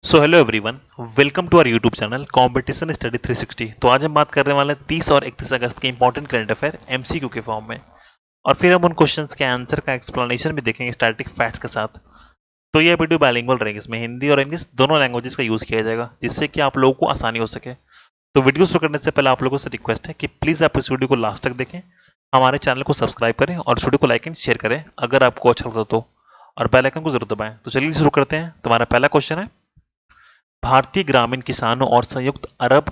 So hello everyone, welcome to our YouTube channel competition study 360। तो आज हम बात करने वाले हैं 30 और 31 अगस्त के इंपॉर्टेंट करंट अफेयर एमसीक्यू के फॉर्म में, और फिर हम उन क्वेश्चंस के आंसर का एक्सप्लेनेशन भी देखेंगे स्टैटिक फैक्ट्स के साथ। तो ये वीडियो बाइलिंगुअल रहेगी, इसमें हिंदी और इंग्लिश दोनों लैंग्वेजेस का यूज़ किया जाएगा, जिससे कि आप लोगों को आसानी हो सके। तो वीडियो शुरू करने से पहले आप लोगों से रिक्वेस्ट है कि प्लीज़ आप इस वीडियो को लास्ट तक देखें, हमारे चैनल को सब्सक्राइब करें और इस वीडियो को लाइक एंड शेयर करें अगर आपको अच्छा लगता तो, और बेल आइकन को जरूर दबाएं। तो चलिए शुरू करते हैं। तुम्हारा पहला क्वेश्चन है, भारतीय ग्रामीण किसानों और संयुक्त अरब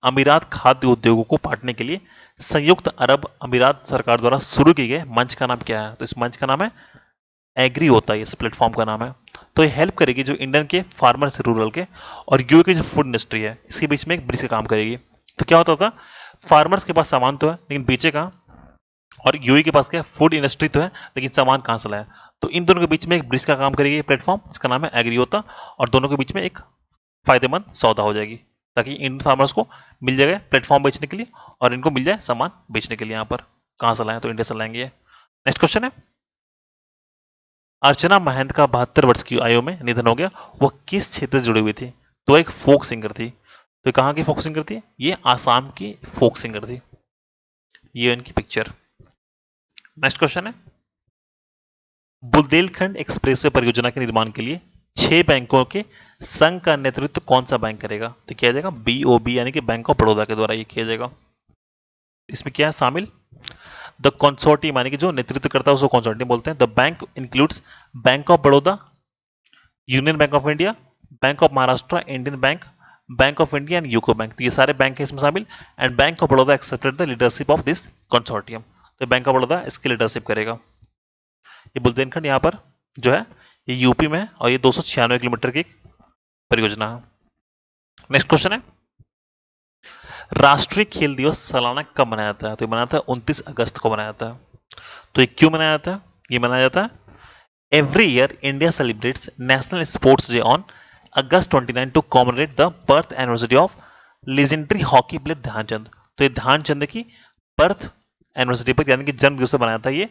अमीरात खाद्य उद्योगों को बांटने के लिए संयुक्त अरब अमीरात सरकार द्वारा शुरू किए गए मंच का नाम क्या है? तो इस मंच का नाम है एग्री होता है, इस प्लेटफॉर्म का नाम है। तो ये हेल्प करेगी जो इंडियन के फार्मर्स रूरल के और यूए की जो फूड इंडस्ट्री है, इसके बीच में एक ब्रिज का काम करेगी। तो क्या होता था, फार्मर्स के पास सामान तो है लेकिन बेचे कहाँ, और यूए के पास क्या है, फूड इंडस्ट्री तो है लेकिन सामान कहाँ से लाए। तो इन दोनों के बीच में एक ब्रिज का काम करेगी प्लेटफॉर्म, इसका नाम है एग्री होता, और दोनों के बीच में एक फायदेमंद सौदा हो जाएगी, ताकि इंडियन फार्मर्स को मिल जाएगा प्लेटफॉर्म बेचने के लिए, और इनको मिल जाए सामान बेचने के लिए। यहाँ पर कहाँ से लाएं, तो इंडिया से लाएंगे। नेक्स्ट क्वेश्चन है, अर्चना महेंद्र का 72 वर्ष की आयु में निधन हो गया, वह किस क्षेत्र से जुड़ी हुई थी? तो एक फोक सिंगर थी। तो कहाँ की फोक सिंगर थी? ये आसाम की फोक सिंगर थी। ये इनकी पिक्चर। नेक्स्ट क्वेश्चन है, बुंदेलखंड एक्सप्रेसवे परियोजना के निर्माण के लिए 6 बैंकों के संघ का नेतृत्व कौन सा बैंक करेगा? तो किया जाएगा बीओबी, यानी कि बैंक ऑफ बड़ौदा के द्वारा ये किया जाएगा। इसमें क्या है शामिल, द कंसोर्टियम, यानी कि जो नेतृत्व करता है उसको कंसोर्टियम बोलते हैं। The bank includes bank of Baroda, union bank of India, bank of Maharashtra, Indian bank, bank of India and UCO bank. तो ये सारे बैंक हैं इसमें शामिल, and bank of Baroda accepted the leadership of this consortium. तो बैंक ऑफ बड़ौदा इसकी leadership करेगा। ये बुंदेलखंड यहाँ पर जो है ये यूपी में है, और ये 296 किलोमीटर की परियोजना है। नेक्स्ट क्वेश्चन है, राष्ट्रीय खेल दिवस सालाना कब मनाया जाता है? तो ये मनाया जाता है 29 अगस्त को मनाया जाता है। तो ये क्यों मनाया जाता है? ये मनाया जाता है, every year India celebrates national sports day on August 29 to commemorate the birth anniversary of legendary hockey player Dhyan Chand. तो ये ध्यानचंद की बर्थ एनिवर्सरी पर, यानी कि जन्म दिवस पर बनाया था ये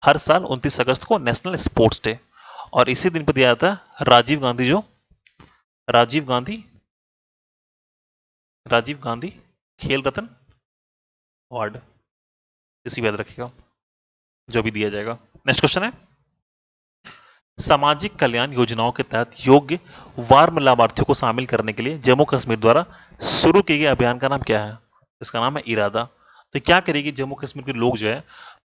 हर साल 29 अगस्त को नेशनल स्पोर्ट्स डे। और इसी दिन पर दिया जाता है राजीव गांधी राजीव गांधी खेल रत्न अवार्ड। इसी याद रखिएगा जो भी दिया जाएगा। नेक्स्ट क्वेश्चन है, सामाजिक कल्याण योजनाओं के तहत योग्य वार्म लाभार्थियों को शामिल करने के लिए जम्मू कश्मीर द्वारा शुरू किए गए अभियान का नाम क्या है? इसका नाम है इरादा। तो क्या करेगी जम्मू कश्मीर के लोग जो है,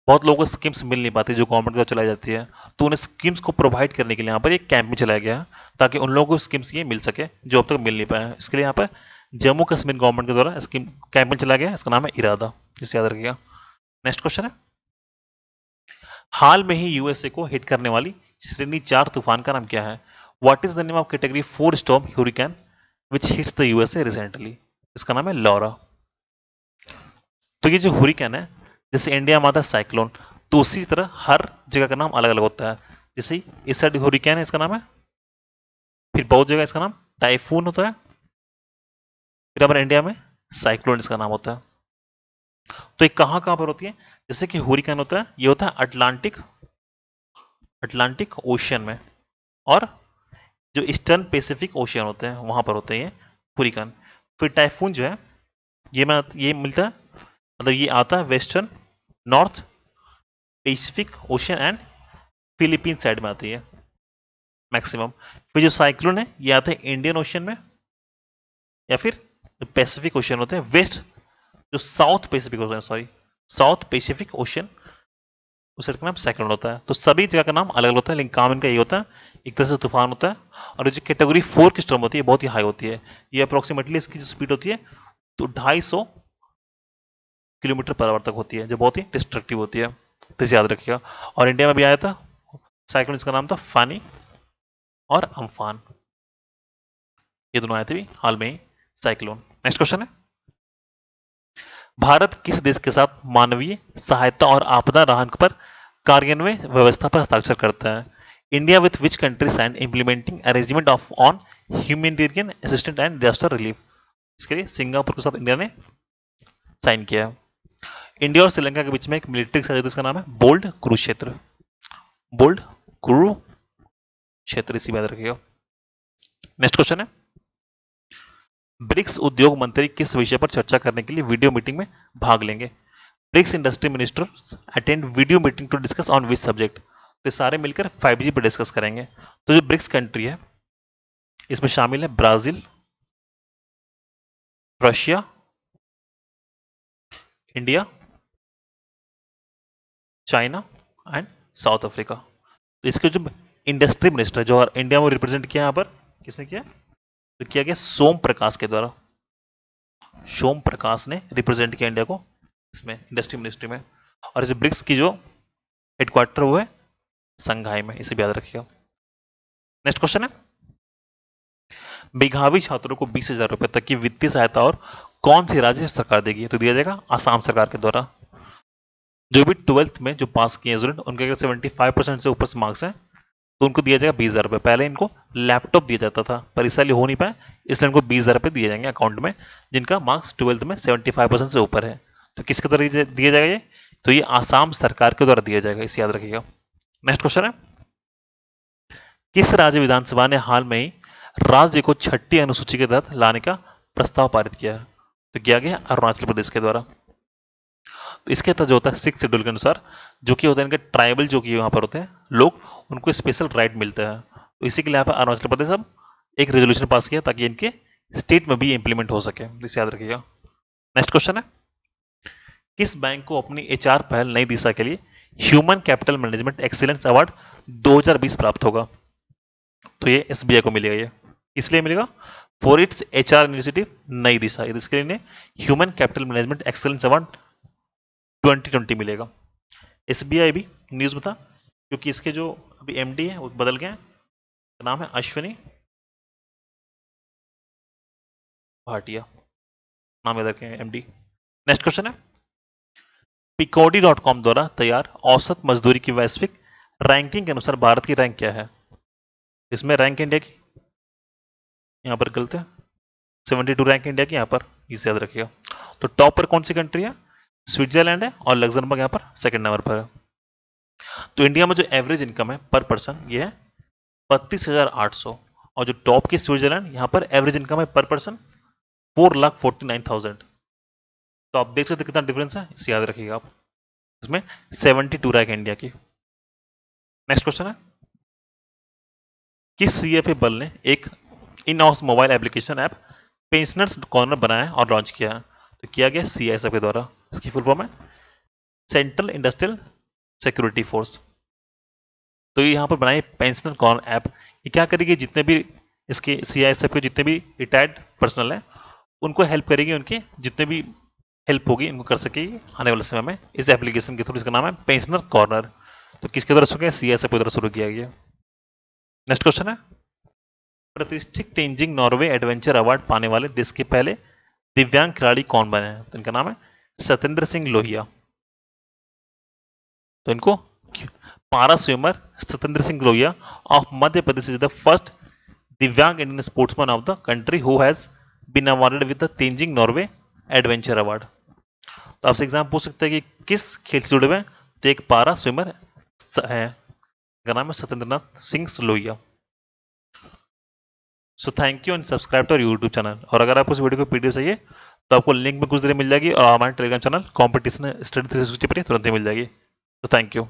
बहुत लोगों को स्कीम्स मिल नहीं पाती जो गवर्नमेंट द्वारा चलाई जाती है, तो उन्हें स्कीम्स को प्रोवाइड करने के लिए यहाँ पर एक कैंप भी चलाया गया है, ताकि उन लोगों को स्कीम्स ये मिल सके जो अब तक मिल नहीं पाया है। इसके लिए यहाँ पर जम्मू कश्मीर गवर्नमेंट के द्वारा स्कीम कैंपेन चलाया गया है, इसका नाम है इरादा, जिसे याद रखिएगा। नेक्स्ट क्वेश्चन है, हाल में ही यूएसए को हिट करने वाली श्रेणी 4 तूफान का नाम क्या है? What is the name of category 4 storm ह्यूरिकेन which hits the USA recently? इसका नाम है लॉरा। तो ये जो हुरिकेन है, जैसे इंडिया में आता है साइक्लोन, तो उसी तरह हर जगह का नाम अलग अलग होता है। जैसे इस साइड हुरिकेन है, इसका नाम है, फिर बहुत जगह इसका नाम टाइफून होता है, फिर हमारे इंडिया में साइक्लोन इसका नाम होता है। तो ये कहाँ कहाँ पर होती है? जैसे कि हुरिकेन होता है, ये होता है अटलांटिक ओशियन में, और जो ईस्टर्न पैसिफिक ओशियन होते हैं वहां पर होते हैं ये हुरिकेन। फिर टाइफून जो है, ये मिलता है, मतलब ये आता है western north Pacific ocean and Philippine side में आती है मैक्सिमम। फिर जो साइक्लोन है ये आता है इंडियन ओशियन में, या फिर पैसिफिक ओशियन होते हैं वेस्ट, जो south Pacific ocean, sorry south Pacific ocean, उस साइड का नाम साइक्लोन होता है। तो सभी जगह का नाम अलग अलग होता है, लेकिन काम इनका ये होता है, एक तरह से तूफान होता है। और जो कैटेगरी 4 की स्टॉर्म होती है बहुत ही हाई होती है, ये अप्रोक्सीमेटली इसकी जो स्पीड होती है तो 250 किलोमीटर पर आवर तक होती है, जो बहुत ही डिस्ट्रक्टिव होती है, तो इसे याद रखिएगा। और इंडिया में भी आया था साइक्लोन, इसका नाम था फानी और अम्फान, ये दोनों आए थे भी हाल में ही साइक्लोन। नेक्स्ट क्वेश्चन है, भारत किस देश के साथ मानवीय सहायता और आपदा राहत पर कार्यान्वयन व्यवस्था पर हस्ताक्षर करता है? India with which country sign implementing arrangement of on humanitarian assistant and disaster relief? इसके लिए सिंगापुर के साथ इंडिया ने साइन किया है। इंडिया और श्रीलंका के बीच में एक मिलिट्री एक्सरसाइज, इसका नाम है बोल्ड कुरुक्षेत्र, बोल्ड कुरुक्षेत्र, इसी में याद रखिएगा। नेक्स्ट क्वेश्चन है, ब्रिक्स उद्योग मंत्री किस विषय पर चर्चा करने के लिए वीडियो मीटिंग में भाग लेंगे? BRICS industry ministers attend video meeting to discuss on which subject? तो सारे मिलकर 5G पर डिस्कस करेंगे। तो जो ब्रिक्स कंट्री है इसमें शामिल है Brazil, Russia, India, China and south Africa. तो इसके जो इंडस्ट्री मिनिस्टर जो इंडिया में रिप्रेजेंट किया यहाँ पर, किसने किया? तो किया गया सोम प्रकाश के द्वारा। सोम प्रकाश ने रिप्रेजेंट किया इंडिया को इसमें इंडस्ट्री मिनिस्ट्री में। और जो ब्रिक्स की जो हेडक्वार्टर वो है संघाई में, इसे भी याद रखिएगा। नेक्स्ट क्वेश्चन है, मेधावी छात्रों को 20,000 रुपए तक की वित्तीय सहायता और कौन सी राज्य सरकार देगी? तो दिया जाएगा आसाम सरकार के द्वारा। जो भी 12th में जो पास किए स्टूडेंट, उनके अगर 75% से ऊपर से मार्क्स हैं तो उनको दिया जाएगा 20,000 रुपए। पहले इनको लैपटॉप दिया जाता था, पर इस साल हो नहीं पाया, इसलिए इनको 20,000 रुपए दिए जाएंगे अकाउंट में, जिनका मार्क्स 12th में 75% से ऊपर है। तो किसके द्वारा दिया जाएगा ये? तो ये आसाम सरकार के द्वारा दिया जाएगा, इसे याद रखिएगा। नेक्स्ट क्वेश्चन है, किस राज्य विधानसभा ने हाल में ही राज्य को छठी अनुसूची के तहत लाने का प्रस्ताव पारित किया है? तो किया गया अरुणाचल प्रदेश के द्वारा। तो इसके तहत जो होता है 6 शेड्यूल के अनुसार, जो कि होता है इनके ट्राइबल जो कि यहाँ पर होते हैं लोग, उनको स्पेशल राइट मिलता है। तो इसी के लिए यहाँ पर अरुणाचल प्रदेश अब एक रेजोल्यूशन पास किया ताकि इनके स्टेट में भी इंप्लीमेंट हो सके, इसे याद रखिएगा। नेक्स्ट क्वेश्चन है, किस बैंक को अपनी HR पहल नई दिशा के लिए human capital management excellence award 2020 प्राप्त होगा? तो ये SBI को मिलेगा। ये इसलिए मिलेगा फॉर इट्स HR इनिशिएटिव नई दिशा, इसके लिए human capital management excellence award 2020 मिलेगा। SBI भी न्यूज में था क्योंकि इसके जो अभी MD है वो बदल गए हैं, नाम है अश्विनी भाटिया, नाम याद रखें MD। नेक्स्ट क्वेश्चन है, Peabody.com द्वारा तैयार औसत मजदूरी की वैश्विक रैंकिंग के अनुसार भारत की रैंक क्या है? इसमें रैंक इंडिया की यहाँ पर गलत है, 72 रैंक इंडिया की यहाँ पर, इसे याद रखिएगा। तो टॉप पर कौन सी कंट्री है? स्विट्जरलैंड है और लग्जमबर्ग यहाँ पर सेकंड नंबर पर है। तो इंडिया में जो एवरेज इनकम है पर पर्सन ये है 32,800, और जो टॉप की स्विट्जरलैंड, यहाँ पर एवरेज इनकम है पर पर्सन 4,49,000। तो आप देख सकते कितना डिफरेंस है, इसे याद रखिएगा आप। इसमें 72 रैंक इंडिया की। नेक्स्ट क्वेश्चन है, किस CFA बल ने एक in house mobile application app pensioners corner बनाया और लॉन्च किया है? तो किया गया CISF के द्वारा। इसकी फुल फॉर्म है सेंट्रल इंडस्ट्रियल सिक्योरिटी फोर्स। तो ये यहाँ पर बनाई पेंशनर कॉर्नर ऐप। ये क्या करेगी, जितने भी इसके CISF के जितने भी रिटायर्ड पर्सनल हैं उनको हेल्प करेगी, उनके जितने भी हेल्प होगी इनको कर सकेगी आने वाले समय में इस एप्लीकेशन के थ्रू। इसका नाम है पेंशनर कॉर्नर। तो किसके द्वारा शुरू किया? CISF के द्वारा शुरू किया गया। नेक्स्ट क्वेश्चन है, प्रतिष्ठित तेंजिंग नॉर्वे एडवेंचर अवार्ड पाने वाले देश के पहले दिव्यांग खिलाड़ी कौन बने हैं? तो इनका नाम है सत्येंद्र सिंह लोहिया। तो इनको para swimmer Satyendra Singh Lohia of Madhya Pradesh is the first divyang Indian sportsman of the country who has been awarded with the Tenzing Norgay adventure award. तो आपसे एग्जाम पूछ सकते हैं कि किस खेल से जुड़े हुए हैं? तो एक पारा स्विमर है, इनका नाम है Satyendranath Singh Lohia. So thank you and subscribe to our YouTube channel. और अगर आपको इस वीडियो को PDF चाहिए तो आपको लिंक में कुछ देर मिल जाएगी, और हमारे टेलीग्राम चैनल कॉम्पिटिशन स्टडी 360 पर तुरंत ही मिल जाएगी। तो थैंक यू।